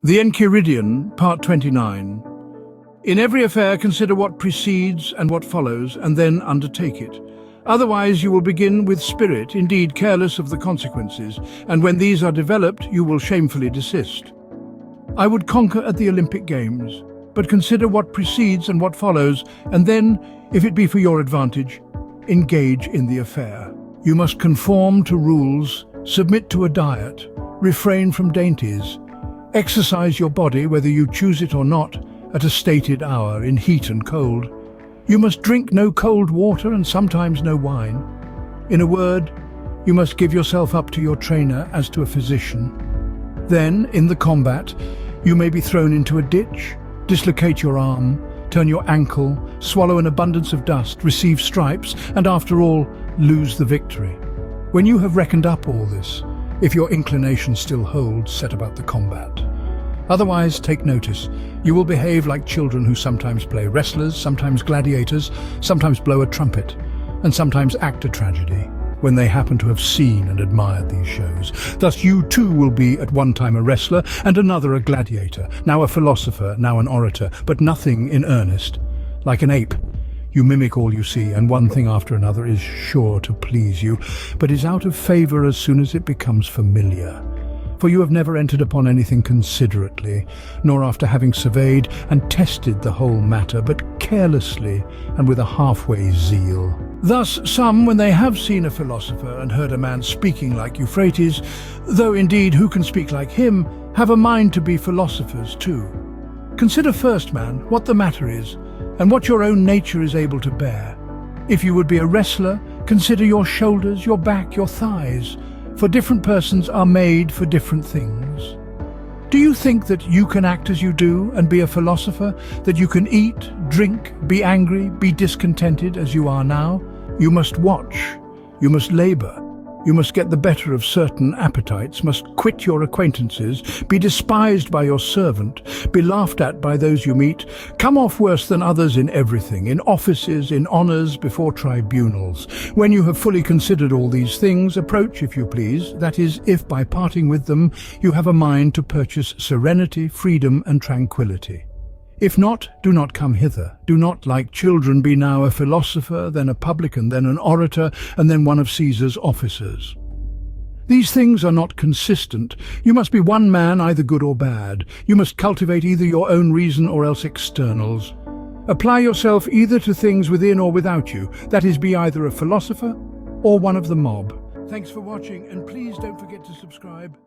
The Enchiridion, Part 29. In every affair consider what precedes and what follows, and then undertake it. Otherwise you will begin with spirit, indeed careless of the consequences, and when these are developed you will shamefully desist. I would conquer at the Olympic Games, but consider what precedes and what follows, and then, if it be for your advantage, engage in the affair. You must conform to rules, submit to a diet, refrain from dainties, exercise your body, whether you choose it or not, at a stated hour, in heat and cold. You must drink no cold water and sometimes no wine. In a word, you must give yourself up to your trainer as to a physician. Then, in the combat, you may be thrown into a ditch, dislocate your arm, turn your ankle, swallow an abundance of dust, receive stripes, and after all, lose the victory. When you have reckoned up all this, if your inclination still holds, set about the combat. Otherwise, take notice. You will behave like children who sometimes play wrestlers, sometimes gladiators, sometimes blow a trumpet, and sometimes act a tragedy, when they happen to have seen and admired these shows. Thus you too will be at one time a wrestler, and another a gladiator, now a philosopher, now an orator, but nothing in earnest. Like an ape, you mimic all you see, and one thing after another is sure to please you, but is out of favour as soon as it becomes familiar. For you have never entered upon anything considerately, nor after having surveyed and tested the whole matter, but carelessly and with a halfway zeal. Thus some, when they have seen a philosopher and heard a man speaking like Euphrates, though indeed who can speak like him, have a mind to be philosophers too. Consider first, man, what the matter is, and what your own nature is able to bear. If you would be a wrestler, consider your shoulders, your back, your thighs, for different persons are made for different things. Do you think that you can act as you do and be a philosopher, that you can eat, drink, be angry, be discontented as you are now? You must watch, you must labour, you must get the better of certain appetites, must quit your acquaintances, be despised by your servant, be laughed at by those you meet, come off worse than others in everything, in offices, in honours, before tribunals. When you have fully considered all these things, approach, if you please, that is, if by parting with them you have a mind to purchase serenity, freedom and tranquillity. If not, do not come hither. Do not, like children, be now a philosopher, then a publican, then an orator, and then one of Caesar's officers. These things are not consistent. You must be one man, either good or bad. You must cultivate either your own reason or else externals. Apply yourself either to things within or without you, that is, be either a philosopher or one of the mob. Thanks for watching, and please don't forget to subscribe.